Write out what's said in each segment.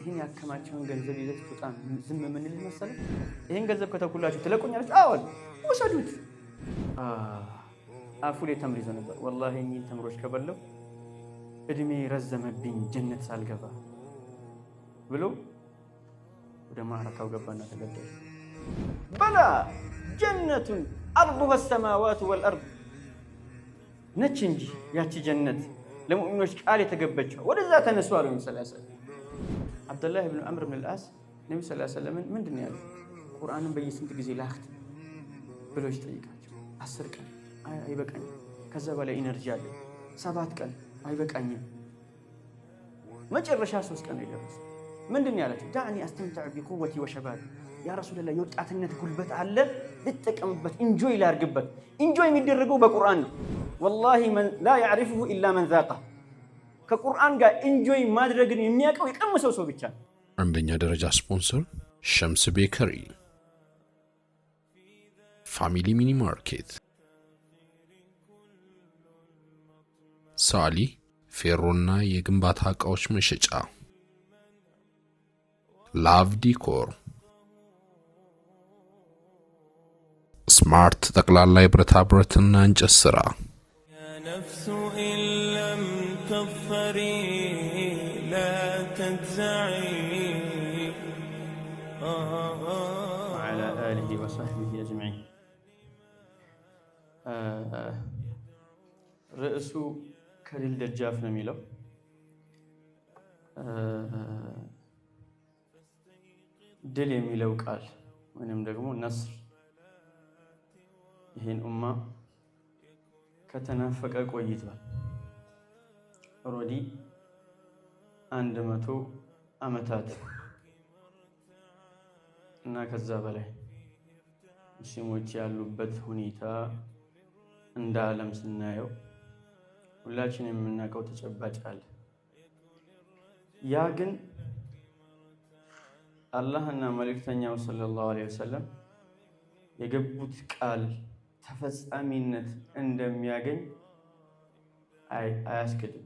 ይሄን ያከማቸውን ገንዘብ ይዘህ ትወጣን ዝም ምን ልል መሰለህ? ይሄን ገንዘብ ከተኩላችሁ ትለቁኛለች? አዎን ወሰዱት። አፉ ላይ ተምር ይዞ ነበር። ወላሂ እኚህን ተምሮች ከበለው እድሜ ረዘመብኝ ጀነት ሳልገባ ብሎ ወደ ማዕረካው ገባና ተገደለ። በላ ጀነቱን አርዱሃ ሰማዋቱ ወልአርድ ነች እንጂ ያቺ ጀነት ለሙእሚኖች ቃል የተገበችው ወደዛ ተነሱ አሉ ነብዩ ሰለላሁ ዐለይሂ ወሰለም። አብዱላህ ብን ዐምር ብን አልዓስ ነብዩ ሰለላሁ ዐለይሂ ወሰለም ምንድን ነው ያሉት? ቁርአንን በየስንት ጊዜ ላክት ብሎ ይጠይቃቸው። 10 ቀን አይበቃኝም፣ ከዛ በላይ ኢነርጂ አለ። 7 ቀን አይበቃኝም፣ መጨረሻ 3 ቀን ይደርስ። ምንድን ነው ያላቸው? ዳዕኒ አስተምተዕ ቢቁወቲ ወሸባብ፣ ያ ረሱላህ የወጣትነት ጉልበት አለ ልጠቀምበት፣ ኢንጆይ ላርግበት። ኢንጆይ የሚደረገው በቁርአን ነው። ወላሂ ላ ያዕሪፉሁ ኢላ መን ዛቀ። ከቁርአን ጋር ኢንጆይ ማድረግን የሚያውቀው የቀመሰው ሰው ብቻ ነው። አንደኛ ደረጃ ስፖንሰር ሸምስ ቤከሪ፣ ፋሚሊ ሚኒ ማርኬት፣ ሳሊ ፌሮና የግንባታ ዕቃዎች መሸጫ፣ ላቭ ዲኮር፣ ስማርት ጠቅላላ የብረታ ብረትና እንጨት ስራ፣ وعلى آله وصحبه أجمعين. ርዕሱ ከድል ደጃፍ ነው የሚለው። ድል የሚለው ቃል ወይንም ደግሞ ነስር ይሄን ኡማ ከተናፈቀ ቆይቷል። ኦልሬዲ 100 ዓመታት እና ከዛ በላይ ሙስሊሞች ያሉበት ሁኔታ እንደ ዓለም ስናየው ሁላችን የምናውቀው ተጨባጭ አለ። ያ ግን አላህና መልእክተኛው ሰለላሁ ዐለይሂ ወሰለም የገቡት ቃል ተፈጻሚነት እንደሚያገኝ አያስገድም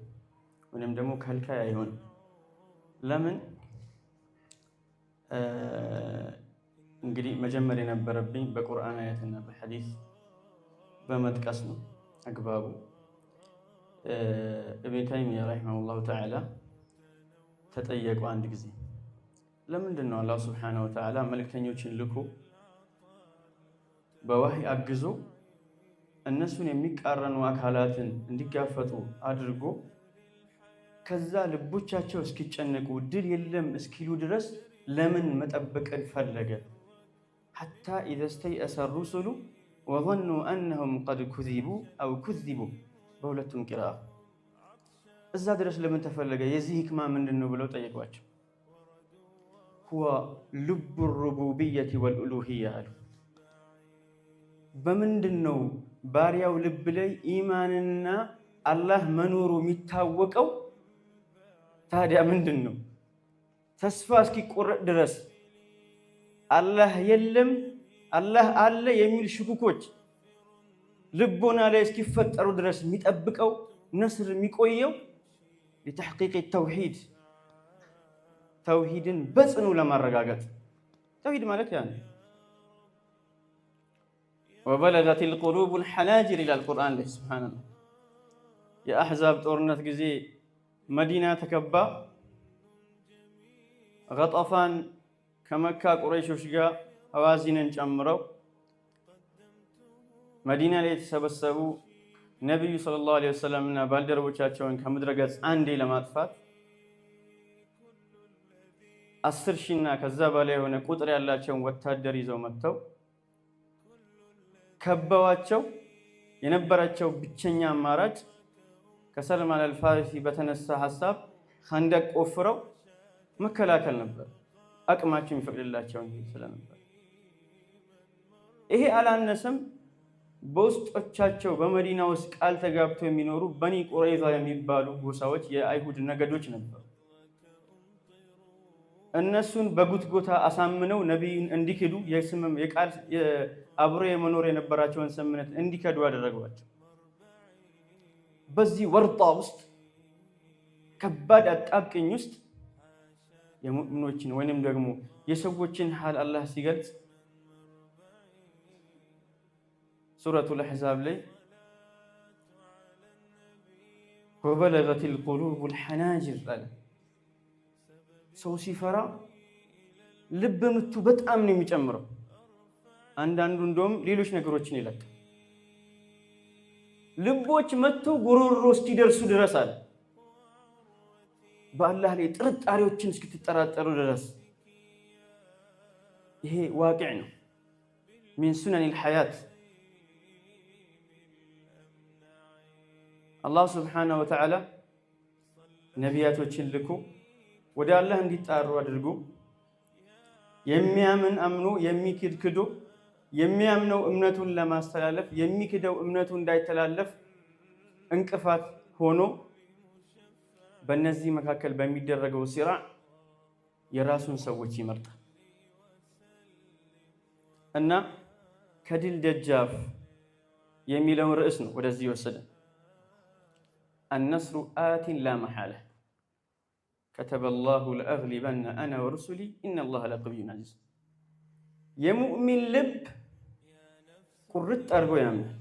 ወይም ደግሞ ከልካይ አይሆንም። ለምን? እንግዲህ መጀመር የነበረብኝ በቁርአን አያትና በሐዲስ በመጥቀስ ነው አግባቡ። ኢብኑ ተይሚያ ረሂመሁላሁ ተዓላ ተጠየቁ አንድ ጊዜ ለምንድን ነው አላህ ሱብሓነሁ ወተዓላ መልእክተኞችን ልኮ በወህይ አግዞ እነሱን የሚቃረኑ አካላትን እንዲጋፈጡ አድርጎ ከዛ ልቦቻቸው እስኪጨነቁ ድል የለም እስኪሉ ድረስ ለምን መጠበቅን ፈለገ? ሐታ ኢዘ ስተይአሰ ሩሱሉ ወظኑ አነሁም ቀድ ኩዚቡ አው ኩዚቡ በሁለቱም ቂራአ እዛ ድረስ ለምን ተፈለገ? የዚህ ህክማ ምንድን ነው ብለው ጠየቋቸው። ሁወ ልቡ ሩቡብየቲ ወልኡሉሂያ አሉ። በምንድን ነው ባሪያው ልብ ላይ ኢማንና አላህ መኖሩ የሚታወቀው? ታዲያ ምንድን ነው ተስፋ እስኪቆረጥ ድረስ አላህ የለም አላህ አለ የሚል ሽኩኮች ልቦና ላይ እስኪፈጠሩ ድረስ የሚጠብቀው ነስር የሚቆየው ለተሕቂቅ ተውሂድ ተውሂድን በጽኑ ለማረጋገጥ። ተውሂድ ማለት ያ ነው። ወበለገት ልቁሉብ ልሐናጅር ይላል ቁርአን ላይ ሱብሓነላህ። የአሕዛብ ጦርነት ጊዜ መዲና ተከባ፣ ገጠፋን ከመካ ቁረይሾች ጋር ሐዋዚንን ጨምረው መዲና ላይ የተሰበሰቡ ነቢዩ ሰለላሁ ዐለይሂ ወሰለም እና ባልደረቦቻቸውን ከምድረ ገጽ አንዴ ለማጥፋት 10,000 እና ከዛ በላይ የሆነ ቁጥር ያላቸውን ወታደር ይዘው መጥተው ከበዋቸው። የነበራቸው ብቸኛ አማራጭ ከሰልማን አልፋሪሲ በተነሳ ሐሳብ ኸንደቅ ቆፍረው መከላከል ነበር። አቅማቸው የሚፈቅድላቸው ስለነበር ይሄ አላነሰም። በውስጦቻቸው በመዲና ውስጥ ቃል ተጋብተው የሚኖሩ በኒ ቁረይዛ የሚባሉ ጎሳዎች የአይሁድ ነገዶች ነበሩ። እነሱን በጉትጎታ አሳምነው ነቢዩን እንዲክዱ የቃል አብሮ የመኖር የነበራቸውን ስምምነት እንዲከዱ አደረጓቸው። በዚህ ወርጣ ውስጥ ከባድ አጣብቅኝ ውስጥ የሙእሚኖችን ወይንም ደግሞ የሰዎችን ሐል አላህ ሲገልጽ ሱረቱል አሕዛብ ላይ ወበለገቲል ቁሉቡል ሐናጅር አለ። ሰው ሲፈራ ልብ ምቱ በጣም ነው የሚጨምረው። አንዳንዱ እንደውም ሌሎች ነገሮችን ይለቃል። ልቦች መጥቶ ጉሮሮ እስኪደርሱ ድረስ አለ በአላህ ላይ ጥርጣሬዎችን እስክትጠራጠሩ ድረስ። ይሄ ዋቂዕ ነው ሚን ሱነኒል ሐያት። አላህ ስብሓነሁ ወተዓላ ነቢያቶችን ልኮ ወደ አላህ እንዲጣሩ አድርጎ የሚያምን አምኖ የሚክድ ክዶ የሚያምነው እምነቱን ለማስተላለፍ የሚክደው እምነቱ እንዳይተላለፍ እንቅፋት ሆኖ በእነዚህ መካከል በሚደረገው ሲራዕ የራሱን ሰዎች ይመርጣል እና ከድል ደጃፍ የሚለውን ርዕስ ነው ወደዚህ ወሰደን። አነስሩ አቲን ላ መሐላ ከተበላሁ ለአግሊበነ አነ ወሩሱሊ ኢነላሀ ለቀዊዩን ዐዚዝ። የሙእሚን ልብ ቁርጥ አድርጎ ያምናል።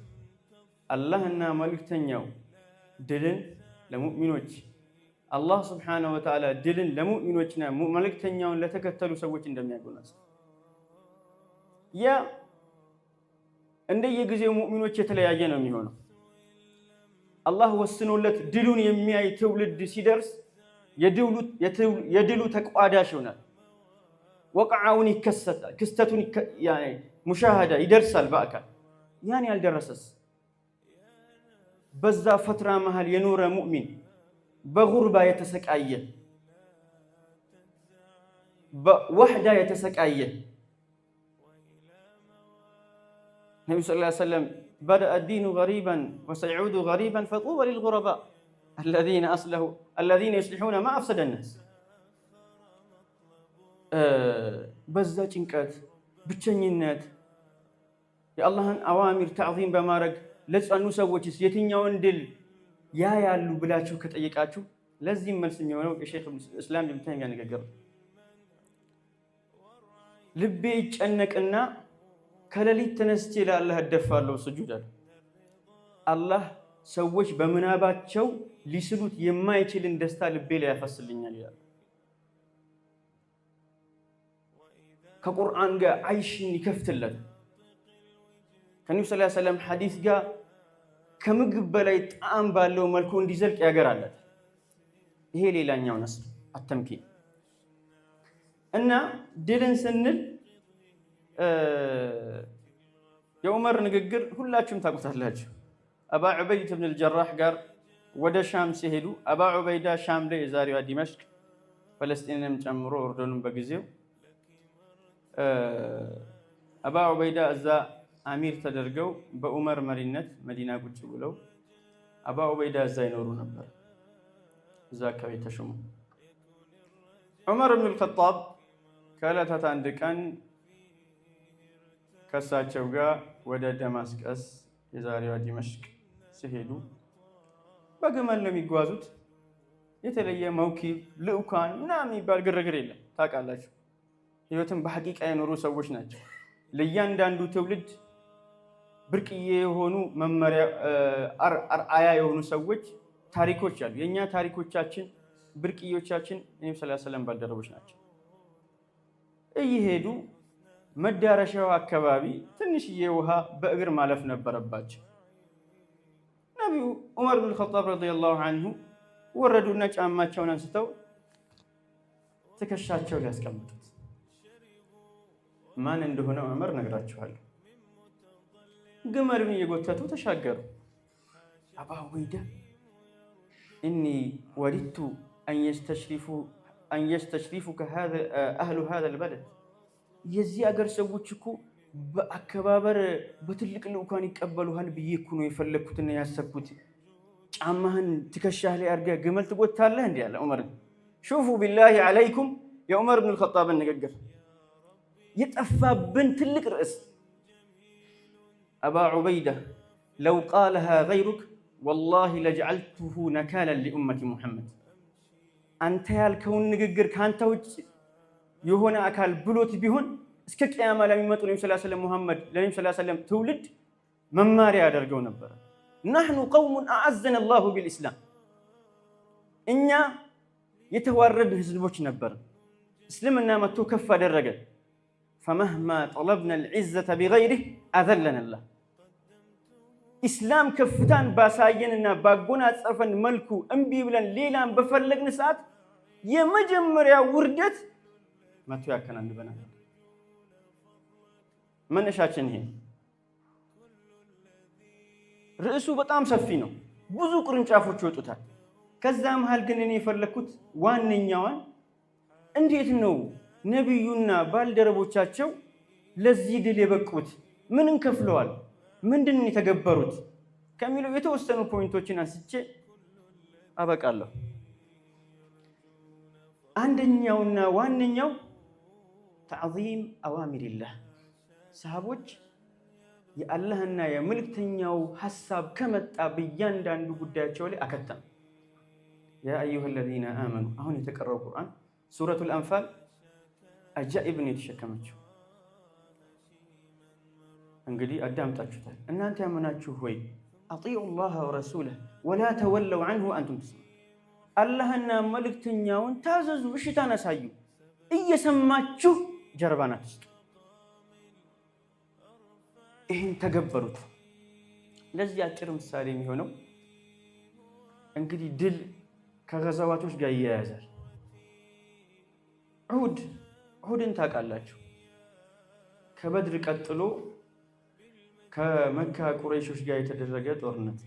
አላህና መልእክተኛው ድልን ለሙእሚኖች አላህ ስብሓነሁ ወተዓላ ድልን ለሙእሚኖችና መልእክተኛውን ለተከተሉ ሰዎች እንደሚያጎናጽፍ ያ እንደየጊዜው ሙእሚኖች የተለያየ ነው የሚሆነው። አላህ ወስኖለት ድሉን የሚያይ ትውልድ ሲደርስ የድሉ ተቋዳሽ ይሆናል። ወቅዓውን ይከሰታል፣ ክስተቱን ሙሻሃዳ ይደርሳል በአካል። ያን ያልደረሰስ በዛ ፈትራ መሃል የኖረ ሙእሚን በጉርባ የተሰቃየ በወሕዳ የተሰቃየ ነቢ ሰለላሁ ዐለይሂ ወሰለም በደአ ዲኑ ገሪበን ወሰየዑዱ ገሪበን ፈጡባ ሊልጉረባ አለዚነ ዩስሊሑነ ማ አፍሰደ ናስ። በዛ ጭንቀት፣ ብቸኝነት የአላህን አዋሚር ተዕዚም በማድረግ ለጸኑ ሰዎችስ የትኛውን ድል ያያሉ ብላችሁ ከጠየቃችሁ ለዚህም መልስ የሚሆነው የሸይኽ እስላም ኢብኑ ተይሚያ ንግግር ልቤ ይጨነቅና ከሌሊት ተነስቼ ለአላህ እደፋለሁ ስጁድ አለ። አላህ ሰዎች በምናባቸው ሊስሉት የማይችልን ደስታ ልቤ ላይ ያፈስልኛል ይላል። ከቁርአን ጋር አይሽን ይከፍትለት ከነብዩ ሰለላሁ ዐለይሂ ወሰለም ሐዲስ ጋር ከምግብ በላይ ጣዕም ባለው መልኩ እንዲዘልቅ ያገራለት። ይሄ ሌላኛው ነስ አተምኪን እና ድልን ስንል የዑመር ንግግር ሁላችሁም ታውቁታላችሁ። አባ ዑበይዳ ብን አልጀራህ ጋር ወደ ሻም ሲሄዱ አባ ዑበይዳ ሻም ላይ የዛሬዋ ዲመሽቅ ፈለስጢንንም ጨምሮ ኦርዶንም በጊዜው አባ ዑበይዳ እዛ አሚር ተደርገው በዑመር መሪነት መዲና ቁጭ ብለው አባ ዑበይዳ እዛ ይኖሩ ነበር። እዛ አካባቢ ተሾሙ። ዑመር ብን አልኸጣብ ከዕለታት አንድ ቀን ከእሳቸው ጋር ወደ ደማስቀስ የዛሬዋ ዲመሽቅ ሲሄዱ በግመል ነው የሚጓዙት። የተለየ መውኪብ ልኡካን ምናምን የሚባል ግርግር የለም። ታውቃላችሁ፣ ህይወትን በሐቂቃ የኖሩ ሰዎች ናቸው። ለእያንዳንዱ ትውልድ ብርቅዬ የሆኑ መመሪያ አርአያ የሆኑ ሰዎች ታሪኮች አሉ። የእኛ ታሪኮቻችን ብርቅዮቻችን ነብዩ ሰለላሁ ዐለይሂ ወሰለም ባልደረቦች ናቸው። እየሄዱ መዳረሻው አካባቢ ትንሽዬ ውሃ በእግር ማለፍ ነበረባቸው። ነቢዩ ዑመር ብን አልኸጣብ ረዲየላሁ ዐንሁ ወረዱና ጫማቸውን አንስተው ትከሻቸው ላይ ያስቀምጡት። ማን እንደሆነ ዑመር ነግራችኋለሁ። ግመሉን እየጎተቱ ተሻገሩ። አባ ዑበይዳ እኒ ወዲቱ አን የስተሽሪፉከ አህሉ ሃዛል በለድ፣ የዚህ አገር ሰዎች እኮ በአከባበር በትልቅ ልኡካን ይቀበሉሃል ብዬ እኮ ነው የፈለግኩትና ያሰብኩት። ጫማህን ትከሻህ ላይ አድርገህ ግመል ትጎታለህ እንዲህ አለ ዑመር። ሹፉ ቢላሂ ዐለይኩም የዑመር ብን አልኸጣብን ንግግር። የጠፋብን ትልቅ ርዕስ አባ ዑበይዳ ለው ቃለሃ ገይሩክ ወላሂ ለጀዐልቱሁ ነካለን ሊኡመቲ ሙሐመድ። አንተ ያልከውን ንግግር ከአንተ ውጭ የሆነ አካል ብሎት ቢሆን እስከ ቂያማ ለሚመጡ ነብዩ ሰለላሁ ዐለይሂ ወሰለም ሙሐመድ ለነብዩ ሰለላሁ ዐለይሂ ወሰለም ትውልድ መማሪያ ያደርገው ነበር። نحن قوم أعزنا الله بالإسلام እኛ የተዋረድን ህዝቦች ነበር። እስልምና መጥቶ ከፍ አደረገን። فمهما طلبنا العزة بغيره أذلنا الله ኢስላም ከፍታን ባሳየንና ባጎናጸፈን መልኩ እምቢ ብለን ሌላን በፈለግን ሰዓት የመጀመሪያ ውርደት መጥቶ ያከናንበናል። መነሻችን ይሄ ርዕሱ በጣም ሰፊ ነው፣ ብዙ ቅርንጫፎች ይወጡታል። ከዛ መሃል ግን እኔ የፈለኩት ዋነኛዋን እንዴት ነው ነብዩና ባልደረቦቻቸው ለዚህ ድል የበቁት? ምንን ከፍለዋል? ምንድነው የተገበሩት? ከሚለው የተወሰኑ ፖይንቶችን አንስቼ አበቃለሁ። አንደኛውና ዋነኛው ተዕዚም አዋሚሪላህ ሰሃቦች የአላህና የመልእክተኛው ሐሳብ ከመጣ በእያንዳንዱ ጉዳያቸው ላይ አከተም። ያ አዩሃ الذين آمنوا አሁን የተቀረው ቁርአን ሱረቱል አንፋል አጃኢብን የተሸከመችው እንግዲህ አዳምጣችሁታል። እናንተ ያመናችሁ ሆይ አጢዑ ላህ ወረሱለህ ወላ ተወለው ዐንሁ አንቱም ተስመዑን፣ አላህና መልእክተኛውን ታዘዙ፣ እሽታን አሳዩ፣ እየሰማችሁ ጀርባን አትስጡ። ይህን ተገበሩት። ለዚህ አጭር ምሳሌ የሚሆነው እንግዲህ ድል ከገዛዋቶች ጋር ይያያዛል። ኡሁድን ታውቃላችሁ። ከበድር ቀጥሎ ከመካ ቁረይሾች ጋር የተደረገ ጦርነት።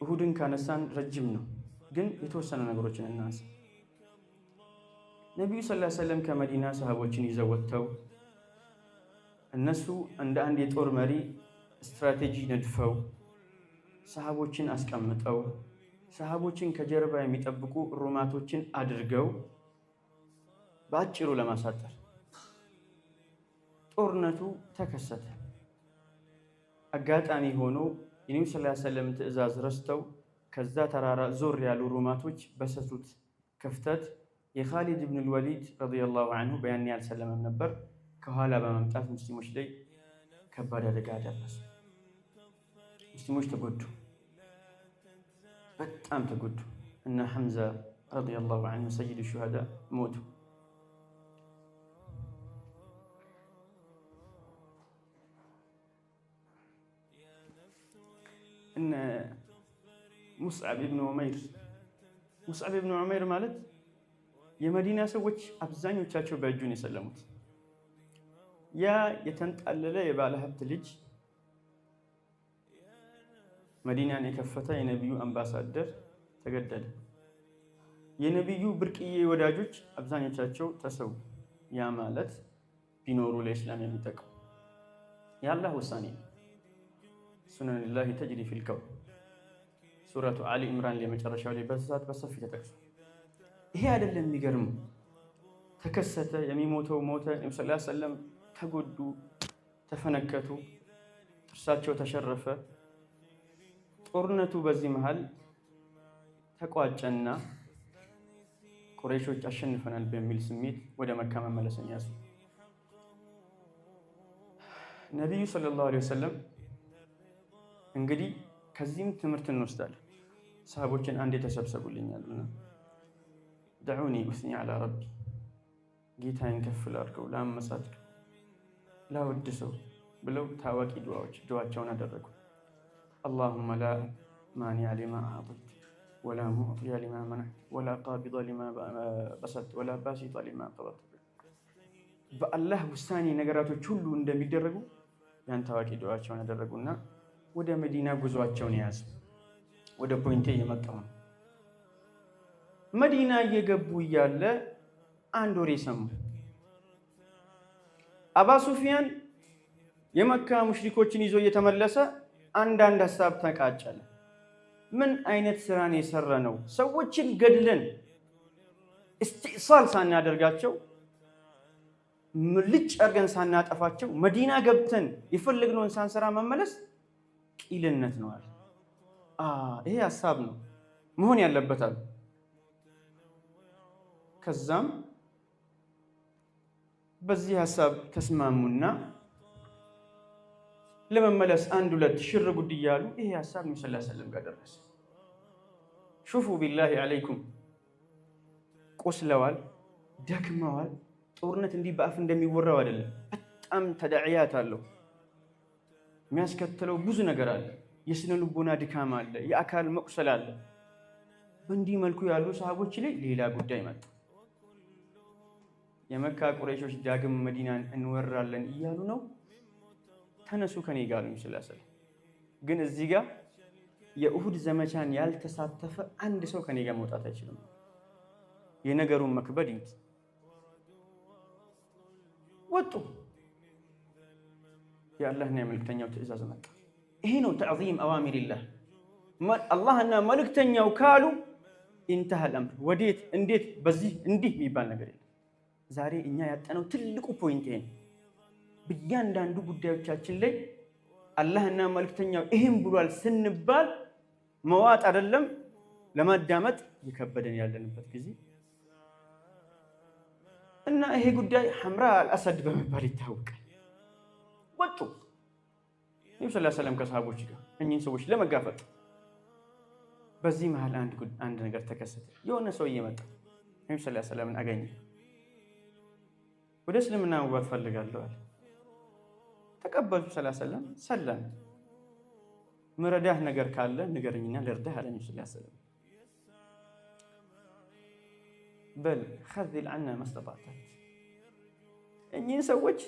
ኡሁድን ካነሳን ረጅም ነው፣ ግን የተወሰኑ ነገሮችን እናንሳ። ነቢዩ ሰለላሁ ዐለይሂ ወሰለም ከመዲና ሰሃቦችን ይዘው ወጥተው እነሱ እንደ አንድ የጦር መሪ ስትራቴጂ ነድፈው ሰሃቦችን አስቀምጠው ሰሃቦችን ከጀርባ የሚጠብቁ ሩማቶችን አድርገው በአጭሩ ለማሳጠር ጦርነቱ ተከሰተ። አጋጣሚ ሆኖ የነብዩ ሰለላሁ ዐለይሂ ወሰለም ትዕዛዝ ረስተው ከዛ ተራራ ዞር ያሉ ሩማቶች በሰቱት ክፍተት የኻሊድ ኢብኑ አልወሊድ ረዲየላሁ ዐንሁ በያኔ አልሰለመም ነበር። ከኋላ በመምጣት ሙስሊሞች ላይ ከባድ አደጋ አደረሱ። ሙስሊሞች ተጎዱ፣ በጣም ተጎዱ። እና ሐምዛ ረዲየላሁ ዐንሁ ሰይድ ሹሃዳ ሞቱ። እነ ሙስዓብ ኢብኑ ዑመይር ማለት የመዲና ሰዎች አብዛኞቻቸው በእጁን የሰለሙት ያ የተንጣለለ የባለ ሀብት ልጅ መዲናን የከፈተ የነቢዩ አምባሳደር ተገደለ። የነቢዩ ብርቅዬ ወዳጆች አብዛኞቻቸው ተሰው። ያ ማለት ቢኖሩ ለእስላም የሚጠቅሙ የአላህ ውሳኔ ነው። ሱነኑላሂ ተጅሪ ፊል ከውን ሱረቱ አሊ ኢምራን የመጨረሻው ላይ በዛት በሰፊ ተጠቅሷል። ይሄ አይደለም የሚገርመው፣ ተከሰተ። የሚሞተው ሞተ። ነብዩ ሰለላሁ ዐለይሂ ወሰለም ተጎዱ፣ ተፈነከቱ፣ ጥርሳቸው ተሸረፈ። ጦርነቱ በዚህ መሃል ተቋጨና ቁረይሾች አሸንፈናል በሚል ስሜት ወደ መካ መመለስን ያዙ። ነቢዩ ሰለላሁ ዐለይሂ ወሰለም እንግዲህ ከዚህም ትምህርት እንወስዳለን። ሰሃቦችን አንዴ ተሰብሰቡልኛልና ደዑኒ ኡስኒ ዐላ ረቢ፣ ጌታዬን ከፍ ላድርገው፣ ላመጻድቀው፣ ላወድሰው ብለው ታዋቂ ዱዓቸውን አደረጉ። አላሁመ ላ ማኒዐ ሊማ አዕጠይተ ወላ ሙዕጢየ ሊማ መነዕተ ወላ ቃቢደ ሊማ በሰጥተ ወላ ባሲጠ ሊማ ቀበድተ። በአላህ ውሳኔ ነገራቶች ሁሉ እንደሚደረጉ ያን ታዋቂ ዱዓቸውን አደረጉና ወደ መዲና ጉዟቸውን የያዙ። ወደ ፖይንቴ እየመጣሁ ነው። መዲና እየገቡ እያለ አንድ ወሬ ሰሙ። አባ ሱፊያን የመካ ሙሽሪኮችን ይዞ እየተመለሰ አንዳንድ ሀሳብ ተቃጨለ። ምን አይነት ስራን የሰራ ነው? ሰዎችን ገድለን እስቲእሳል ሳናደርጋቸው ልጭ አድርገን ሳናጠፋቸው መዲና ገብተን የፈለግነውን ሳንሰራ መመለስ ቂልነት ነው አለ። ይሄ ሀሳብ ነው መሆን ያለበታል። ከዛም በዚህ ሐሳብ ተስማሙና ለመመለስ አንድ ሁለት ሽር ጉድ እያሉ ይሄ ሐሳብ ነብዩ ሰለላሁ ዐለይሂ ወሰለም ጋር ደረሰ። ሹፉ ቢላሂ ዐለይኩም ቆስለዋል፣ ደክመዋል። ጦርነት እንዲህ በአፍ እንደሚወራው አይደለም። በጣም ተዳዕያት አለው፣ የሚያስከትለው ብዙ ነገር አለ። የስነ ልቦና ድካም አለ፣ የአካል መቁሰል አለ። በእንዲህ መልኩ ያሉ ሰሃቦች ላይ ሌላ ጉዳይ መጣ። የመካ ቁረይሾች ዳግም መዲናን እንወራለን እያሉ ነው። ተነሱ ከኔ ጋር ነው ስለሰለ። ግን እዚህ ጋር የኡሁድ ዘመቻን ያልተሳተፈ አንድ ሰው ከኔ ጋር መውጣት አይችልም። የነገሩን መክበድ ይምጥ ወጡ። የአላህና የመልእክተኛው ትእዛዝ መጣ። ይሄ ነው ተዕዚም አዋሚሪላህ። አላህና መልእክተኛው ካሉ ኢንተሃል አምር። ወዴት እንዴት በዚህ እንዲህ የሚባል ነገር የለም። ዛሬ እኛ ያጠነው ትልቁ ፖይንት ይሄ ነው። በእያንዳንዱ ጉዳዮቻችን ላይ አላህና መልእክተኛው ይሄን ብሏል ስንባል መዋጥ አይደለም ለማዳመጥ የከበደን ያለንበት ጊዜ እና ይሄ ጉዳይ ሐምራ አልአሰድ በመባል ይታወቃል። ወጡ ነብዩ ሰለላሁ ዐለይሂ ወሰለም ከሰሃቦች ጋር እኚህን ሰዎች ለመጋፈጥ። በዚህ መሃል አንድ ነገር ተከሰተ። የሆነ ሰው እየመጣ ነብዩ ሰለላሁ ዐለይሂ ወሰለም አገኘ። ወደ እስልምና መግባት ፈልጋለሁ አለ። ተቀበሉ ሰለላሁ ዐለይሂ ወሰለም። ሰላም ምረዳህ ነገር ካለ ንገረኝና ልርዳህ አለ ነብዩ ሰለላሁ ዐለይሂ ወሰለም። በል ኸዚል ዐና መስተጣዕተ። እኚህን ሰዎች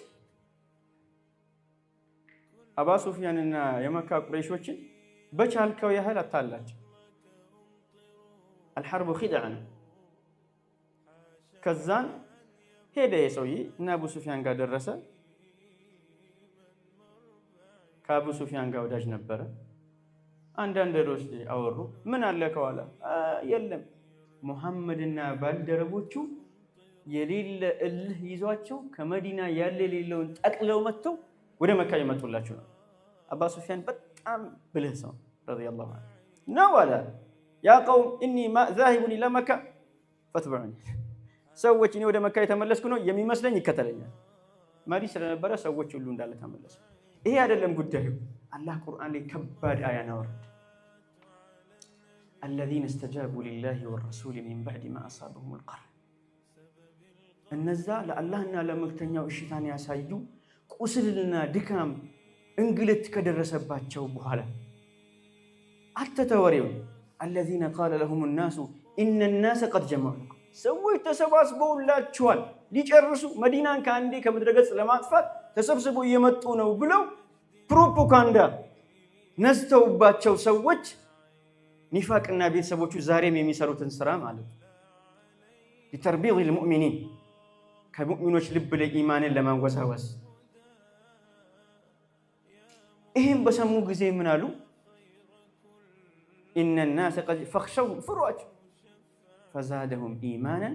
አባ ሱፊያንና የመካ ቁረይሾችን በቻልከው ያህል አታላቸው። አልሐርቡ ኺድዓ ነው። ከዛን ሄደ የሰውዬ እና አቡ ሱፊያን ጋር ደረሰ። ከአቡ ሱፊያን ጋር ወዳጅ ነበረ። አንዳንድ ሮስ አወሩ። ምን አለ ከኋላ? የለም ሙሐመድና ባልደረቦቹ የሌለ እልህ ይዟቸው ከመዲና ያለ የሌለውን ጠቅለው መጥተው ወደ መካ የመጡላችሁ ነው። አባ ሱፊያን በጣም ብልህ ሰው ረዲየላሁ ዐንሁ ነው አለ። ያ ቀውም ኢኒ ዛሂቡን ኢላ መካ ፈትበዑኒ። ሰዎች እኔ ወደ መካ የተመለስኩ ነው የሚመስለኝ ይከተለኛል። መሪ ስለነበረ ሰዎች ሁሉ እንዳለ ተመለሱ። ይሄ አይደለም ጉዳዩ። አላህ ቁርአን ላይ ከባድ አያ አወረደ። الذين استجابوا لله والرسول من بعد ما أصابهم القرح። እነዛ ለአላህና ለመልእክተኛው እሽታን ያሳዩ ቁስልና ድካም እንግልት ከደረሰባቸው በኋላ አተተወሪው الذين قال لهم الناس إن الناس قد جمعوا لكم። ሰዎች ተሰባስበውላችኋል ሊጨርሱ መዲናን ከአንዴ ከምድረገጽ ለማጥፋት ተሰብስበው እየመጡ ነው ብለው ፕሮፓጋንዳ ነስተውባቸው ሰዎች ኒፋቅና ቤተሰቦቹ ዛሬም የሚሰሩትን ስራ ማለት ነው። لتربيض المؤمنين ከሙእሚኖች ልብ ላይ ኢማንን ለማወሳወስ። ይሄን በሰሙ ጊዜ ምን አሉ? إن الناس قد فخشوا فرواج فزادهم إيمانا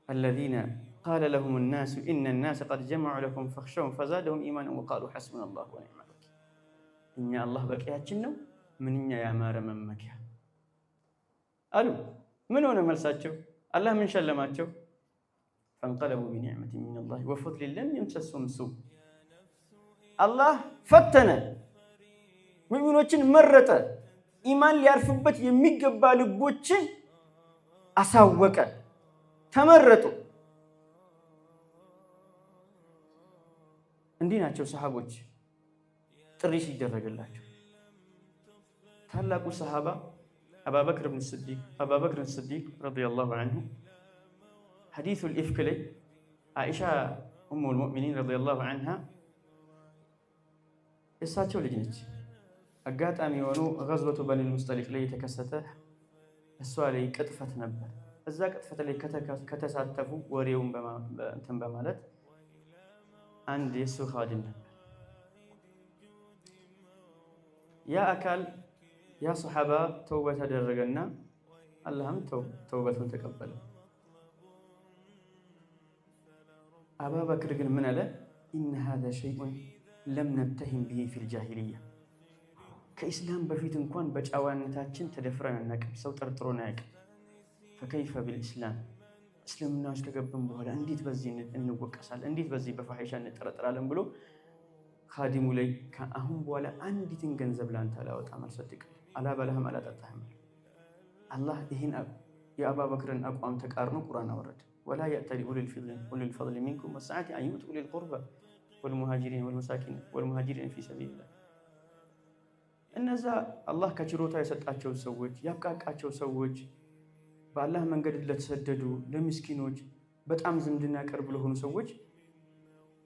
الذين قال لهم الناس إن الناس قد جمعوا لكم فخشوا فزادهم إيمانا وقالوا حسبنا الله ونعم الوكيل። إن الله بقياتنا ነው ምንኛ ያማረ መመኪያ አሉ። ምን ሆነ መልሳቸው? አላህ ምን ሸለማቸው? فانقلبوا بنعمة من الله وفضل لم يمسسهم سوء። አላህ ፈተነ፣ ሙእሚኖችን መረጠ፣ ኢማን ሊያርፍበት የሚገባ ልቦችን አሳወቀ፣ ተመረጡ። እንዲህ ናቸው ሰሃቦች ጥሪ ሲደረግላቸው። ታላቁ ሰሃባ አቡበክር ስዲቅ ረዲየላሁ ዐንሁ ሐዲሱል ኢፍክ ላይ አይሻ ኡሙል ሙእሚኒን ረዲየላሁ ዐንሃ እሳቸው ልጅ ነች። አጋጣሚ የሆኑ ገዝወቱ በኒል ሙስጠሊቅ ላይ የተከሰተ እሷ ላይ ቅጥፈት ነበር። እዛ ቅጥፈት ላይ ከተሳተፉ ወሬውን እንትን በማለት አንድ የሱ ኻዲም ነበር። ያ አካል ያ ሰሓባ ተውበት አደረገና አላህም ተውበቱን ተቀበለ። አቡበክር ግን ምን አለ? ኢነ ሃዛ ሸይኡን ለም ነብተሂም ቢሂ ፊል ጃሂልያ። ከኢስላም በፊት እንኳን በጨዋነታችን ተደፍረን አናውቅም፣ ሰው ጠርጥሮን አያውቅም። ፈከይፈ ቢልኢስላም እስልምና ውስጥ ከገባን በኋላ እንዴት በዚህ እንወቀሳለን? እንዴት በዚህ በፋሒሻ እንጠረጠራለን? ብሎ ካዲሙ ላይ ከአሁን በኋላ አንዲትን ገንዘብ ላንተ አላወጣም፣ አልሰጥቅም፣ አላበላህም፣ አላጠጣህም። አላህ ይህን የአቡበክርን አቋም ተቃርኖ ቁርአን አወረደ። ወላ የእተሊ ኡሉል ፈድሊ ሚንኩም ወሰዓቲ አን ዩእቱ ኡሊል ቁርባ ወልሙሃጂሪን ወልመሳኪን ወልሙሃጂሪን ፊ ሰቢልላህ። እነዛ አላህ ከችሮታ የሰጣቸው ሰዎች ያብቃቃቸው ሰዎች በአላህ መንገድ ለተሰደዱ ለምስኪኖች በጣም ዝምድና ቅርብ ለሆኑ ሰዎች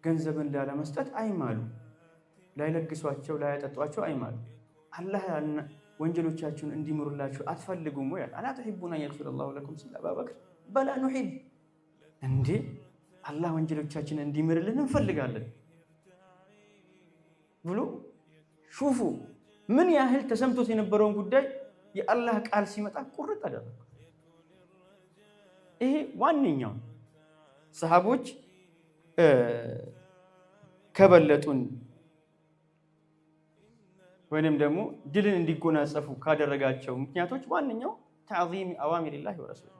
ገንዘብን ላለመስጠት አይማሉ፣ ላይለግሷቸው፣ ላያጠጧቸው አይማሉ። አላህ ወንጀሎቻችሁን እንዲምሩላችሁ አትፈልጉም ወይ? አላ ተሒቡና የግፊረላሁ ለኩም ሲል አቡበክር በላ ኑሒብ፣ እንዴ አላህ ወንጀሎቻችንን እንዲምርልን እንፈልጋለን ብሎ ሹፉ ምን ያህል ተሰምቶት የነበረውን ጉዳይ የአላህ ቃል ሲመጣ ቁርጥ አደረገ። ይሄ ዋነኛው ሰሃቦች ከበለጡን ወይንም ደግሞ ድልን እንዲጎናጸፉ ካደረጋቸው ምክንያቶች ዋነኛው ተዕዚም አዋሚሪላሂ ወረሱሊህ።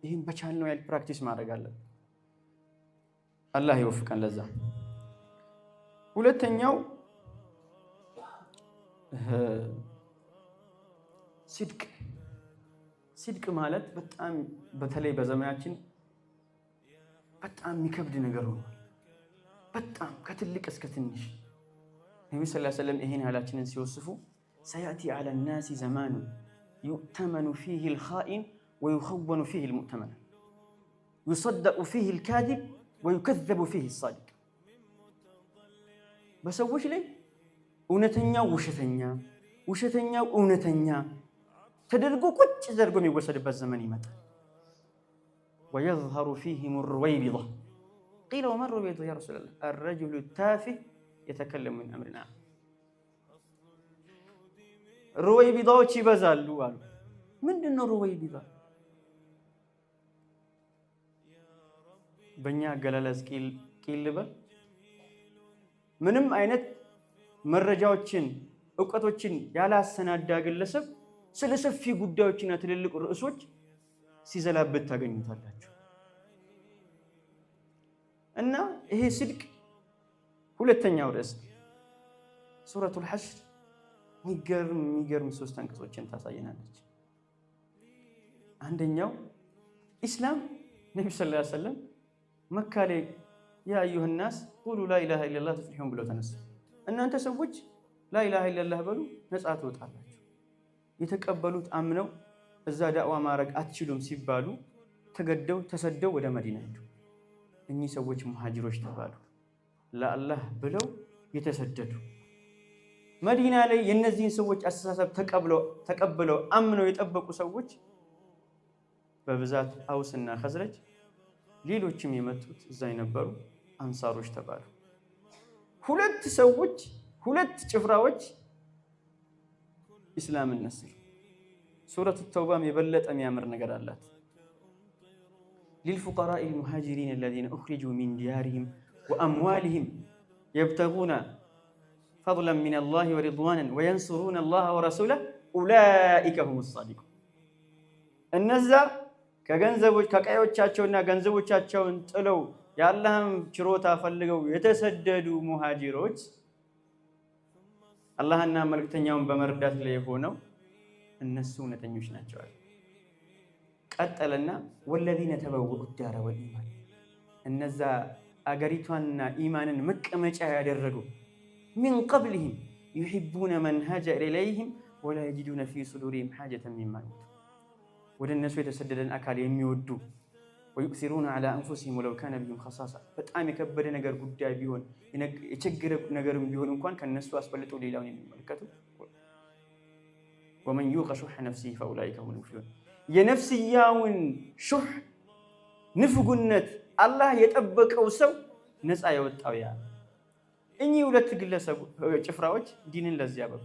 ይህም በቻልነው ያህል ፕራክቲስ ማድረግ አለብን። አላህ ይወፍቀን ለዛ። ሁለተኛው ሲድቅ ማለት በጣም በተለይ በዘመናችን በጣም የሚከብድ ነገር ሆኗል። በጣም ከትልቅ እስከ ትንሽ ነብዩ ሰለላሁ ዐለይሂ ወሰለም ይሄን ያላችንን ሲወስፉ ሰያቲ ዐለ ናሲ ዘማኑ ዩእተመኑ ፊህ ልኻኢን ወዩኸወኑ ፊህ ልሙእተመን ዩሰደቁ ፊህ ልካዚብ ወዩከዘቡ ፊህ ሳዲቅ። በሰዎች ላይ እውነተኛው ውሸተኛ፣ ውሸተኛው እውነተኛ ተደርጎ ቁጭ ተደርጎ የሚወሰድበት ዘመን ይመጣል። ወየዝሀሩ ፊህም ሩወይቢዳ ቂለ ወመን ሩወይቢዳ ያ ረሱለላህ አረጁሉ ታፊህ የተከለሙ ሚን አምሪና። ሩወይቢዳዎች ይበዛሉ አሉ። ምንድን ነው ሩወይቢዳ? በእኛ አገላለጽ ቂል ልበል፣ ምንም አይነት መረጃዎችን እውቀቶችን ያላሰናዳ ግለሰብ ስለ ሰፊ ጉዳዮችና ትልልቅ ርዕሶች ሲዘላበት ታገኙታላችሁ። እና ይሄ ስድቅ ሁለተኛው ርዕስ ሱረቱል ሐሽር የሚገርም 3 አንቀጾችን ታሳየናለች። አንደኛው ኢስላም ነብዩ ሰለላሁ ዐለይሂ ወሰለም መካ ላይ ያ አዩሃ ናስ ቁሉ ላኢላሃ ኢለላህ ትፍሊሑን ብለው ተነሱ። እናንተ ሰዎች ላኢላሃ ኢለላህ በሉ ነፃ ትወጣላችሁ። የተቀበሉት አምነው እዛ ዳዕዋ ማድረግ አትችሉም ሲባሉ ተገደው ተሰደው ወደ መዲና ሄዱ። እኚህ ሰዎች ሙሃጅሮች ተባሉ። ለአላህ ብለው የተሰደዱ መዲና ላይ የእነዚህን ሰዎች አስተሳሰብ ተቀብለው አምነው የጠበቁ ሰዎች በብዛት አውስና ኸዝረጅ፣ ሌሎችም የመጡት እዛ የነበሩ አንሳሮች ተባሉ። ሁለት ጭፍራዎች ኢስላምን ነስሩ። ሱረቱ ተውባም የበለጠ የሚያምር ነገር አላት። ሊልፉቀራኢ ልሙሃጅሪን አለዚነ ኡኽሪጁ ሚን ዲያሪሂም ወአምዋሊሂም የብተጉነ ፈድለን ሚነላሂ ወሪድዋነን ወየንሱሩነ አላህ ወረሱለህ ኡላኢከ ሁሙ ሳዲቁን። እነዛ ከቀዮቻቸውና ገንዘቦቻቸውን ጥለው የአላህን ችሮታ ፈልገው የተሰደዱ ሙሃጅሮች አላህና መልእክተኛውን በመርዳት ላይ ሆነው እነሱ እውነተኞች ናቸው። ቀጠለና ወለዚነ ተበወኡ ዳረ ወልኢማን፣ እነዛ አገሪቷንና ኢማንን መቀመጫ ያደረጉ ሚን ቀብሊሂም ዩሒቡነ መን ሃጀረ ኢለይሂም ወላ የጂዱነ ፊ ሱዱሪሂም ሓጀተን ሚማ ኡቱ፣ ወደ እነሱ የተሰደደን አካል የሚወዱ ወዩእሲሩነ ዐላ አንፉሲሂም ወለው ካነ ቢሂም ኸሳሳ፣ በጣም የከበደ ነገር ጉዳይ ቢሆን የችግር ነገርም ቢሆን እንኳን ከነሱ አስበልጠው ሌላውን የሚመለከቱ ወመን ዩቀ ሹሐ ነፍሲሂ ፈኡላኢከ ሁሙል ሙፍሊሑን፣ የነፍስያውን ሹህ ንፍጉነት አላህ የጠበቀው ሰው ነፃ የወጣው ያ። እኚህ ሁለት ግለሰብ ጭፍራዎች ዲንን ለዚያ በቁ።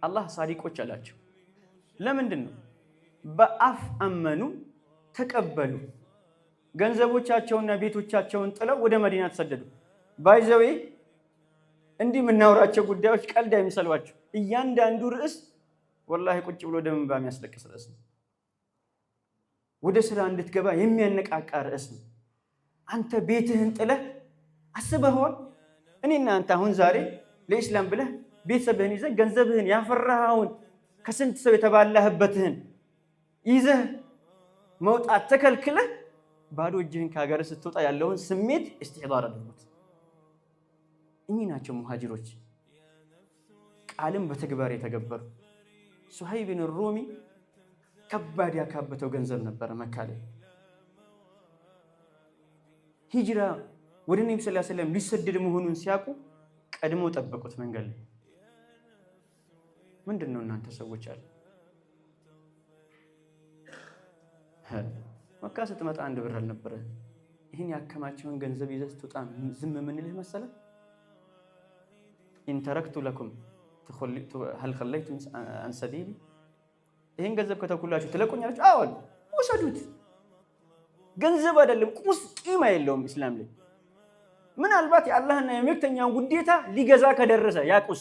አላህ ሳዲቆች አላቸው። ለምንድን ነው? በአፍ አመኑ፣ ተቀበሉ። ገንዘቦቻቸውና ቤቶቻቸውን ጥለው ወደ መዲና ተሰደዱ። ባይዘዌ እንዲህ የምናወራቸው ጉዳዮች ቀልድ አይምሰሏቸው። እያንዳንዱ ርዕስ ወላሂ ቁጭ ብሎ ደም የሚያስለቅስ ርዕስ ነው። ወደ ስራ እንድትገባ የሚያነቃቃ ርዕስ ነው። አንተ ቤትህን ጥለህ አስበኸዋል? እኔና አንተ አሁን ዛሬ ለኢስላም ብለህ ቤተሰብህን ይዘህ ገንዘብህን ያፈራኸውን ከስንት ሰው የተባላህበትህን ይዘህ መውጣት ተከልክለህ ባዶ እጅህን ከሀገር ስትወጣ ያለውን ስሜት ኢስቲዕባር አድርጉት። እኚህ ናቸው ሙሃጅሮች፣ ቃልም በተግባር የተገበሩ። ሱሀይብን ሩሚ ከባድ ያካበተው ገንዘብ ነበረ መካ ላይ። ሂጅራ ወደ ነብዩ ሰለላሁ ዐለይሂ ወሰለም ሊሰደድ መሆኑን ሲያውቁ ቀድሞ ጠበቁት መንገድ ላይ። ምንድነው እናንተ ሰዎች አለ መካ ስትመጣ አንድ ብር አልነበረ። ይህን ያከማቸውን ገንዘብ ይዘህ ስትወጣ ዝም ምንልህ መሰለህ? ኢን ተረክቱ ለኩም ሀል ኸለይቱም አን ሰቢሊ፣ ይህን ገንዘብ ከተኩላችሁ ትለቁኛላችሁ? አዎን ውሰዱት። ገንዘብ አይደለም ቁስ ቂማ የለውም ኢስላም ላይ። ምናልባት የአላህና የመልእክተኛውን ውዴታ ሊገዛ ከደረሰ ያ ቁስ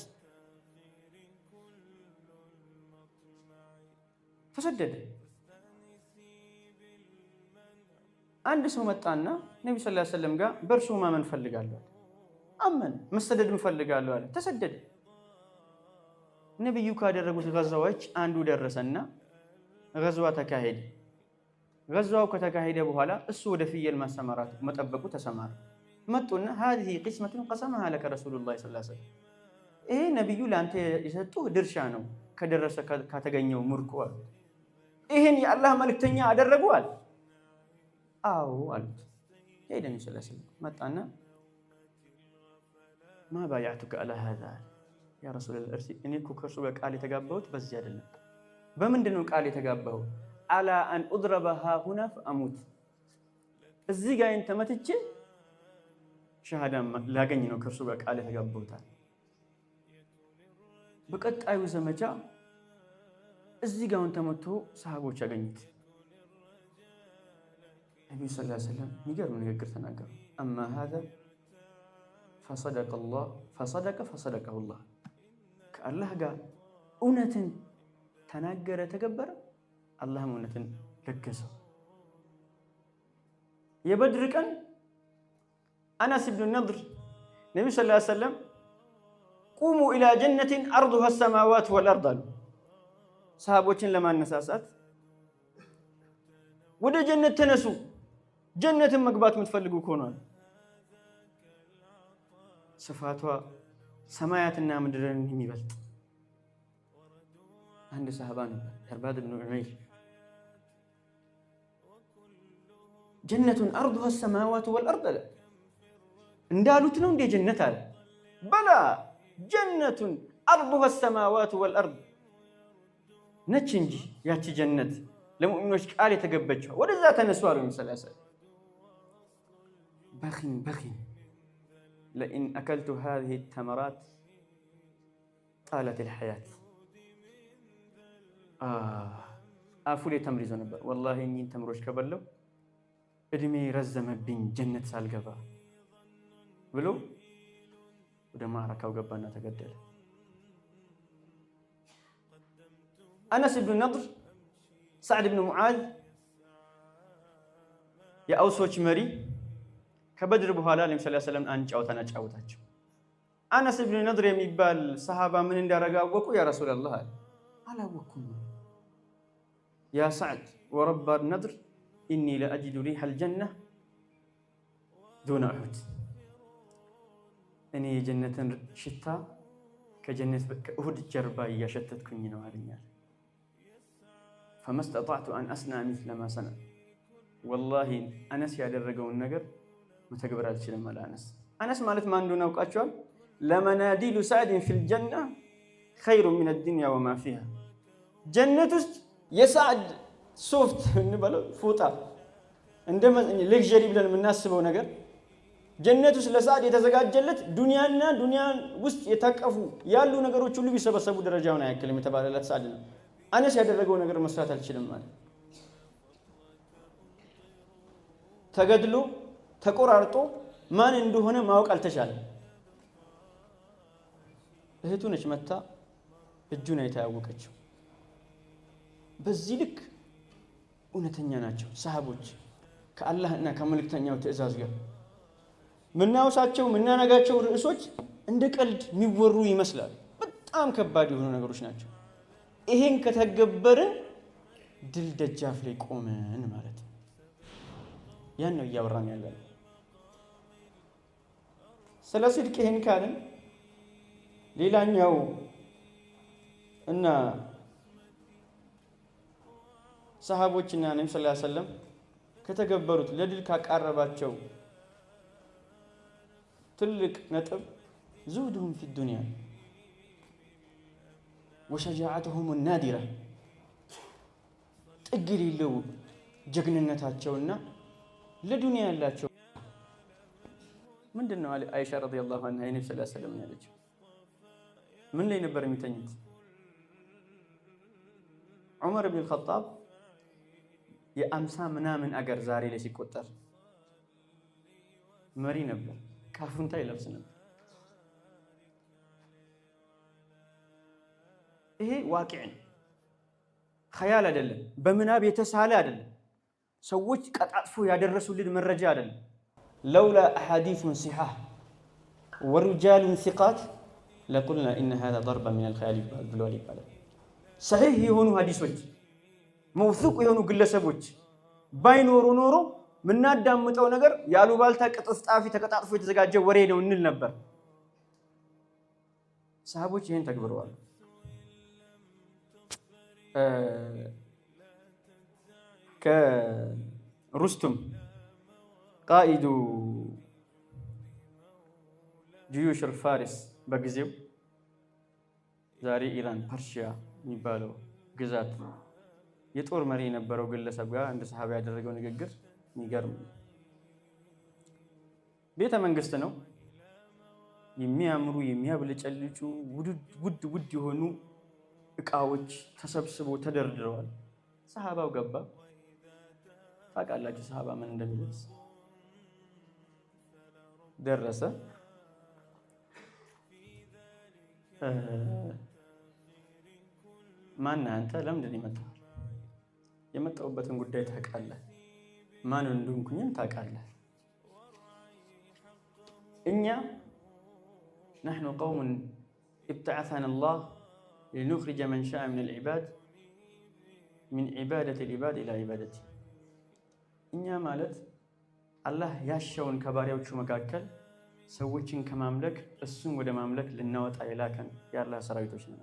ተሰደደ። አንድ ሰው መጣና ነብዩ ሰለላሁ ዐለይሂ ወሰለም ጋር በእርሱ ማመን ፈልጋለሁ፣ አመን መሰደድ ፈልጋለሁ አለ። ተሰደደ። ነብዩ ካደረጉት ገዛዎች አንዱ ደረሰና ገዝዋ ተካሄደ። ገዝዋው ከተካሄደ በኋላ እሱ ወደ ፍየል ማሰማራት መጠበቁ ተሰማራ። መጡና هذه قسمة قسمها لك رسول الله صلى الله عليه وسلم፣ ይሄ ነብዩ ለአንተ የሰጡህ ድርሻ ነው ከደረሰ ከተገኘው ምርኮ አለ። ይሄን የአላህ መልእክተኛ አደረጉ አለ። አዎ አሉት። ሄደ ነብዩ ሰለላሁ ዐለይሂ ወሰለም መጣና ما بايعتك على هذا يا رسول الله እርሲ እኔ እኮ ከእርሱ ጋር ቃል የተጋባሁት በዚህ አይደለም። በምንድን ነው ቃል የተጋባሁ? አላ አን اضرب ها هنا فاموت፣ እዚህ ጋር ተመትቼ ሸሃዳ ላገኝ ነው ከእርሱ ጋር ቃል የተጋባሁት። በቀጣዩ ዘመቻ እዚህ ጋር ተመቶ ሰሃቦች ያገኙት። ነብዩ ሰለላሁ ዐለይሂ ወሰለም የሚገርም ንግግር ተናገሩ። አማ هذا فصدق الله فصدقه الله፣ ከአላህ ጋር እውነትን ተናገረ ተገበረ፣ አላህም እውነትን ለገሰው። የበድር ቀን አነስ ብኑ ነድር ነብዩ ሰለላሁ ዐለይሂ ወሰለም ቁሙ ኢላ ጀነትን አርዱሃ ሰማዋት ወልአርድ አሉ። ሰሃቦችን ለማነሳሳት ወደ ጀነት ተነሱ፣ ጀነትን መግባት የምትፈልጉ ከሆነ ስፋቷ ሰማያትና ምድርን የሚበልጥ አንድ ሰሃባ ነበር ኢርባድ ብኑ ዑመይር። ጀነቱን አርዱሃ ሰማዋት ወልአርድ አለ። እንዳሉት ነው እንደ ጀነት አለ። በላ ጀነቱን አርዱሃ ሰማዋት ወልአርድ ነች እንጂ ያቺ ጀነት ለሙእሚኖች ቃል የተገበችው። ወደዛ ተነሱ አሉ ሰለላሁ ዐለይሂ ወሰለም። በኺን ለኢን አከልቱ ሃዚሂ ተመራት ጣለት ልሐያት። አፉ ላይ ተምር ይዞ ነበር። ወላሂ እኚህን ተምሮች ከበለው እድሜ ረዘመብኝ ጀነት ሳልገባ ብሎ ወደ ማዕረካው ገባና ተገደለ። አነስ ብኑ ነድር፣ ሳዕድ ብኑ ሙዓዝ የአውሶች መሪ ከበድር በኋላ ነብዩ ሰለላሁ ዐለይሂ ወሰለም አንድ ጨዋታን አጫወታቸው። አነስ ብኑ ነድር የሚባል ሰሃባ ምን እንዳረጋወቁ ያ ረሱላህ አለ። አላወኩም። ያ ሳዕድ ወረባ ነድር ኢኒ ለአጅዱ ሪሐል ጀነ ዱነ ኡሁድ፣ እኔ የጀነትን ሽታ ከጀነት ከኡሁድ ጀርባ እያሸተትኩኝ ነው አለኛል። ፈመስተጣዕቱ አን አስና ሚስለ ማ ሰነዐ፣ ወላሂ አነስ ያደረገውን ነገር መተግበር አልችልም አለ አነስ። አነስ ማለት ማን እንደሆነ አውቃቸዋል? ለመናዲሉ ሳዕድን ፊል ጀና ኸይሩ ሚነ ዱንያ ወማ ፊሃ፣ ጀነት ውስጥ የሳዕድ ሶፍት እንበለው ፎጣ እንደ ሌክዠሪ ብለን የምናስበው ነገር ጀነት ውስጥ ለሳዕድ የተዘጋጀለት ዱንያና ዱንያን ውስጥ የታቀፉ ያሉ ነገሮች ሁሉ ቢሰበሰቡ ደረጃውን አያክልም የተባለለት ሳዕድ ነው። አነስ ያደረገው ነገር መስራት አልችልም ማለት ተገድሎ ተቆራርጦ ማን እንደሆነ ማወቅ አልተቻለም። እህቱ ነች መታ እጁን አይታ ያወቀችው። በዚህ ልክ እውነተኛ ናቸው ሰሃቦች ከአላህና ከመልእክተኛው ትእዛዝ ጋር ምናውሳቸው ምናነጋቸው ርዕሶች እንደ ቀልድ የሚወሩ ይመስላል። በጣም ከባድ የሆኑ ነገሮች ናቸው። ይሄን ከተገበርን ድል ደጃፍ ላይ ቆመን ማለት ነው። ያን ነው እያወራን ያለነው። ስለ ሲድቅ ይሄን ካልን ሌላኛው እና ሰሃቦችና ነብዩ ሰለላሁ ዐለይሂ ወሰለም ከተገበሩት ለድል ካቃረባቸው ትልቅ ነጥብ ዙህዱሁም ፊ ዱንያ ወሸጃዓቱሁም ናዲራ ጥግ የሌለው ጀግንነታቸውና ለዱንያ ያላቸው ምንድነው? አይሻ ረዲየላሁ ዐንሃ ነብዩ ሰለላሁ ዐለይሂ ወሰለም ያለችው ምን ላይ ነበር የሚተኙት? ዑመር ኢብኑ አልኸጣብ የ50 ምናምን አገር ዛሬ ላይ ሲቆጠር መሪ ነበር። ካፉንታ ይለብስ ነበር። ይሄ ዋቂዕ ነው፣ ኸያል አይደለም፣ በምናብ የተሳለ አይደለም፣ ሰዎች ቀጣጥፎ ያደረሱልን መረጃ አይደለም። ለውላ አሐዲሱን ሲሐህ ወሪጃሉን ሲቃት ለቁልና ኢነ ሃዛ ضرب من الخيال ብሏል ይባላል። ሰሒህ የሆኑ ሐዲሶች መውሱቅ የሆኑ ግለሰቦች ባይኖሩ ኖሮ ምናዳምጠው ነገር ያሉባልታ ቅጥፍጣፊ ተቀጣጥፎ የተዘጋጀ ወሬ ነው እንል ነበር። ሰሃቦች ይሄን ተግብረዋል። ከሩስቱም ቃኢዱ ጁዩሽ ፋሪስ በጊዜው ዛሬ ኢራን ፐርሺያ የሚባለው ግዛት የጦር መሪ የነበረው ግለሰብ ጋር እንደ ሰሃባ ያደረገው ንግግር የሚገርም ቤተ መንግስት ነው። የሚያምሩ የሚያብለጨልጩ ውድ የሆኑ እቃዎች ተሰብስበው ተደርድረዋል። ሰሃባው ገባ። ታውቃላችሁ ሰሃባ ምን እንደሚለብስ። ደረሰ። ማን አንተ? ለምንድን ነው የመጣው? የመጣሁበትን ጉዳይ ታውቃለህ? ማን እንደሆንኩኝም ታውቃለህ? እኛ نحن قوم ابتعثنا الله لنخرج من شاء من العباد من عبادة العباد إلى عبادته እኛ ማለት አላህ ያሻውን ከባሪያዎቹ መካከል ሰዎችን ከማምለክ እሱን ወደ ማምለክ ልናወጣ የላከን የአላህ ሰራዊቶች ነን።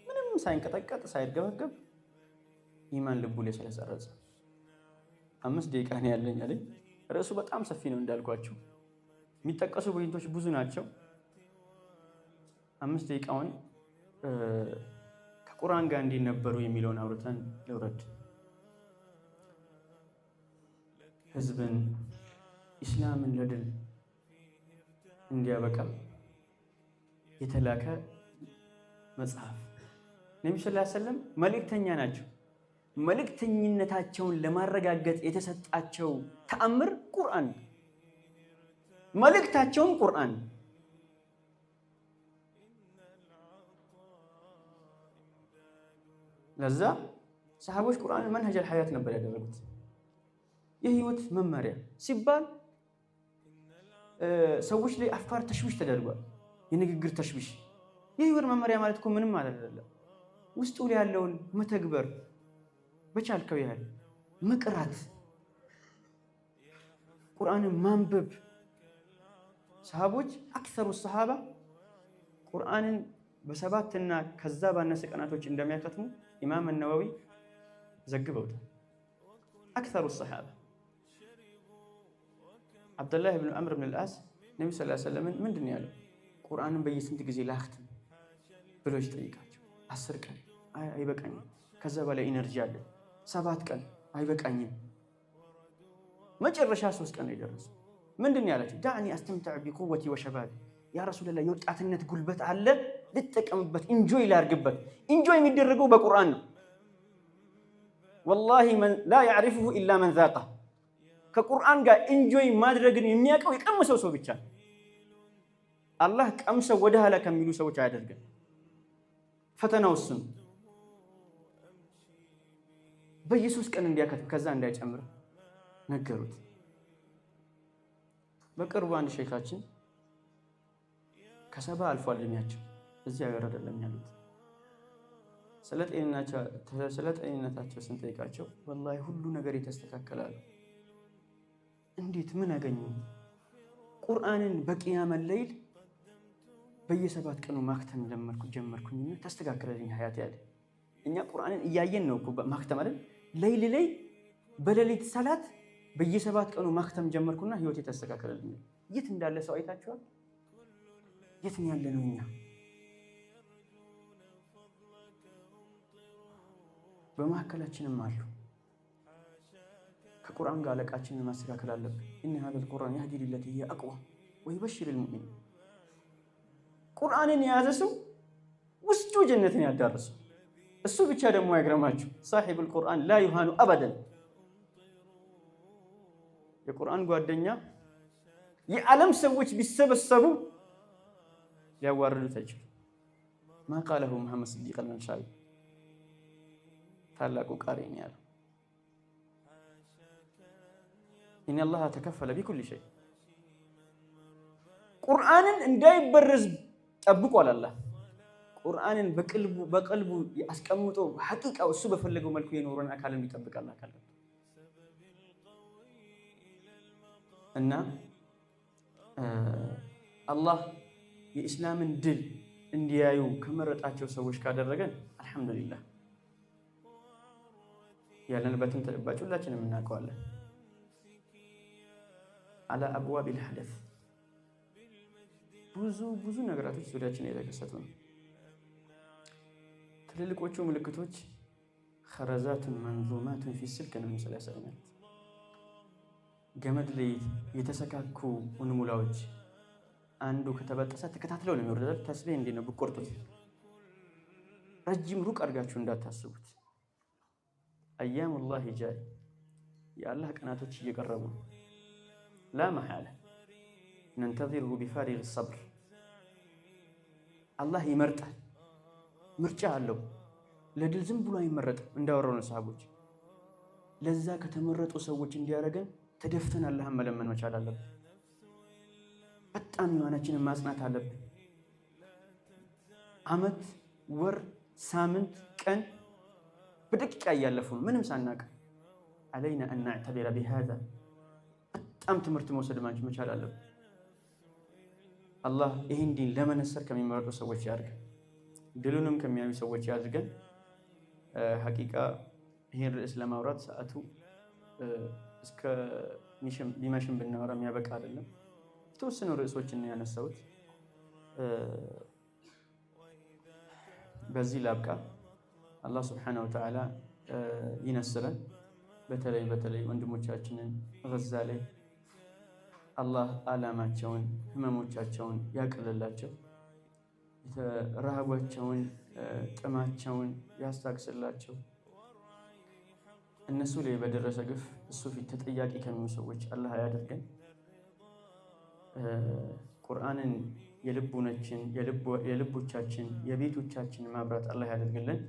ምንም ሳይንቀጠቀጥ ሳይርገበገብ ኢማን ልቡ ላይ ስለሰረጸ 5 ደቂቃ ነው ያለኝ አይደል? ርዕሱ በጣም ሰፊ ነው እንዳልኳችሁ፣ የሚጠቀሱ ፖይንቶች ብዙ ናቸው። 5 ደቂቃውን ከቁርአን ጋር እንዴት ነበሩ የሚለውን አውርተን ልውረድ። ህዝብን ኢስላምን ለድል እንዲያበቃ የተላከ መጽሐፍ ነብዩ ሰለላሁ ዐለይሂ ወሰለም መልእክተኛ ናቸው። መልእክተኝነታቸውን ለማረጋገጥ የተሰጣቸው ተአምር ቁርአን፣ መልእክታቸውን ቁርአን። ለዛ ሰሃቦች ቁርአንን መንሀጀል ሐያት ነበር ያደረጉት። የህይወት መመሪያ ሲባል ሰዎች ላይ አፍካር ተሽዊሽ ተደርጓል። የንግግር ተሽዊሽ። የህይወት መመሪያ ማለት እኮ ምንም ማለት አይደለም። ውስጡ ላይ ያለውን መተግበር በቻልከው ያህል መቅራት፣ ቁርአንን ማንበብ። ሰሃቦች አክሰሩ ሰሃባ ቁርአንን በ7 እና ከዛ ባነሰ ቀናቶች እንደሚያከትሙ ኢማም ነወዊ ዘግበውታል። አክሰሩ ሰሃባ አብዱላህ ብን አምር ብን አልዓስ ነብዩ ሰለላሁ ዐለይሂ ወሰለም ምንድን ነው ያለው? ቁርአንን በየስንት ጊዜ ላክትም ብሎ ይጠይቃቸው። 10 ቀን አይበቃኝም፣ ከዛ በላይ ኢነርጂ አለ። 7 ቀን አይበቃኝም። መጨረሻ 3 ቀን ላይ ደረሱ። ምንድን ነው ያላቸው? ዳዕኒ አስተምተዕ ቢቁወቲ ወሸባቢ፣ ያ ረሱላህ የወጣትነት ጉልበት አለ ልጠቀምበት፣ ኢንጆይ ላርግበት። ኢንጆይ የሚደረገው በቁርአን ነው። ወላሂ ላ ያዕሪፉሁ ኢላ መን ዛቀ። ከቁርአን ጋር ኢንጆይ ማድረግን የሚያውቀው የቀመሰው ሰው ብቻ። አላህ ቀምሰው ወደ ኋላ ከሚሉ ሰዎች አያደርገን። ፈተናው እሱ ነው። በየሶስት ቀን እንዲያከትብ ከዛ እንዳይጨምር ነገሩት። በቅርቡ አንድ ሼኻችን ከሰባ አልፏል እድሜያቸው፣ እዚህ ሀገር አይደለም ያሉት። ስለ ጤንነታቸው ስንጠይቃቸው ወላሂ ሁሉ ነገር የተስተካከላሉ። እንዴት ምን አገኙ? ቁርአንን በቂያመ ለይል በየ7 ቀኑ ማክተም ጀመርኩኝና ተስተካከለልኝ ሀያት ያለ። እኛ ቁርአንን እያየን ነው እኮ ማክተም አይደል? ለይል ላይ በሌሊት ሰላት በየ7 ቀኑ ማክተም ጀመርኩና ህይወቴ ተስተካከለልኝ። የት እንዳለ ሰው አይታችኋል? የት ያለ ነው? እኛ በመካከላችንም አሉ። ከቁርአን ጋር አለቃችንን ማስተካከል አለብን። ኢነ ሀዘል ቁርአን የህዲ ሊለቲ ሂየ አቅወም ወዩበሽሪል ሙእሚኒን። ቁርአንን የያዘ ሰው ውስጡ ጀነትን ያዳርሰው። እሱ ብቻ ደግሞ አይግረማችሁ፣ ሳሒቡል ቁርአን ላ ዩሃኑ አበደን። የቁርአን ጓደኛ የዓለም ሰዎች ቢሰበሰቡ ሊያዋርዱት አይችሉም። ማ ቃለሁ መሐመድ ስዲቅ አልአንሳሪ ታላቁ ቃሪ ነው ያለው። ኢነላህ ተከፈለ ቢኩሊ ሸይ። ቁርአንን እንዳይበረዝ ጠብቋል አላህ። ቁርአንን በቀልቡ አስቀምጦ ሐቂቃው እሱ በፈለገው መልኩ የኖረን አካልን ይጠብቃል አካል እና አላህ የኢስላምን ድል እንዲያዩ ከመረጣቸው ሰዎች ካደረገን አልሐምዱሊላህ። ያለንበትን ተጨባጭ ሁላችንም እናውቀዋለን። አላ አብዋቢል ሐደስ ብዙ ነገራቶች ዙሪያችን የተከሰቱ ነው። ትልልቆቹ ምልክቶች ኸረዛቱን መንዙማቱን ፊ ስልክ ነው የሚያሳየው። ገመድ ላይ የተሰካኩ ሙላዎች አንዱ ከተበጠሰ ተከታትለው ነው የሚወርደው። ተስቢህ እንዴት ነው ብቆርጡት ረጅም ሩቅ አድርጋችሁ እንዳታስቡት። አያሙላሂ ጃይ የአላህ ቀናቶች እየቀረቡ ላ መሐለ ነንተዚሩሁ ቢፋሪግ ሰብር። አላህ ይመርጣል፣ ምርጫ አለው። ለድል ዝም ብሎ አይመረጥም። እንዳወራው ነው ሰሃቦች። ለዛ ከተመረጡ ሰዎች እንዲያደርገን ተደፍተን አላህን መለመን መቻል አለብን። በጣም ኢማናችንን ማጽናት አለብን። ዓመት፣ ወር፣ ሳምንት፣ ቀን በደቂቃ እያለፉ ነው ምንም ሳናውቅ። አለይና አን ነዕተቢረ ቢሃዛ በጣም ትምህርት መውሰድ መቻል አለብን። አላህ ይህን ዲን ለመነሰር ከሚመረጡ ሰዎች ያድርገን፣ ድሉንም ከሚያዩ ሰዎች ያድርገን። ሐቂቃ ይህን ርዕስ ለማውራት ሰዓቱ እስከ ሊመሽም ብናወራ የሚያበቃ አይደለም። የተወሰኑ ርዕሶችን ያነሳሁት በዚህ ላብቃ። አላህ ሱብሓነሁ ወተዓላ ይነስረን። በተለይ ወንድሞቻችንን ገዛ ላይ አላህ አላማቸውን ህመሞቻቸውን ያቅልላቸው፣ ረሃባቸውን ጥማቸውን ያስታግስላቸው። እነሱ ላይ በደረሰ ግፍ እሱ ፊት ተጠያቂ ከሚሆኑ ሰዎች አላህ ያደርገን። ቁርአንን የልቦቻችን የቤቶቻችን ማብራት አላህ ያደርግልን።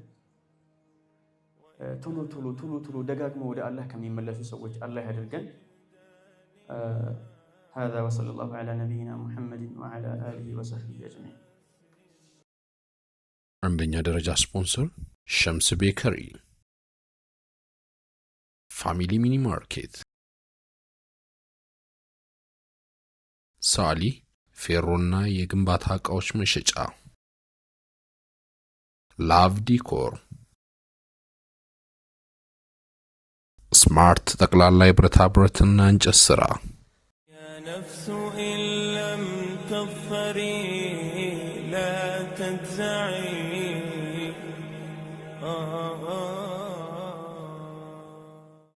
ቶሎ ደጋግመው ወደ አላህ ከሚመለሱ ሰዎች አላህ ያደርገን። هذا وصلى الله على نبينا محمد وعلى آله وصحبه أجمعين። አንደኛ ደረጃ ስፖንሰር ሸምስ ቤከሪ፣ ፋሚሊ ሚኒ ማርኬት፣ ሳሊ ፌሮና የግንባታ ዕቃዎች መሸጫ፣ ላቭ ዲኮር፣ ስማርት ጠቅላላ የብረታ ብረትና እንጨት ሥራ። نفس إن لم تظفري لا تجزعي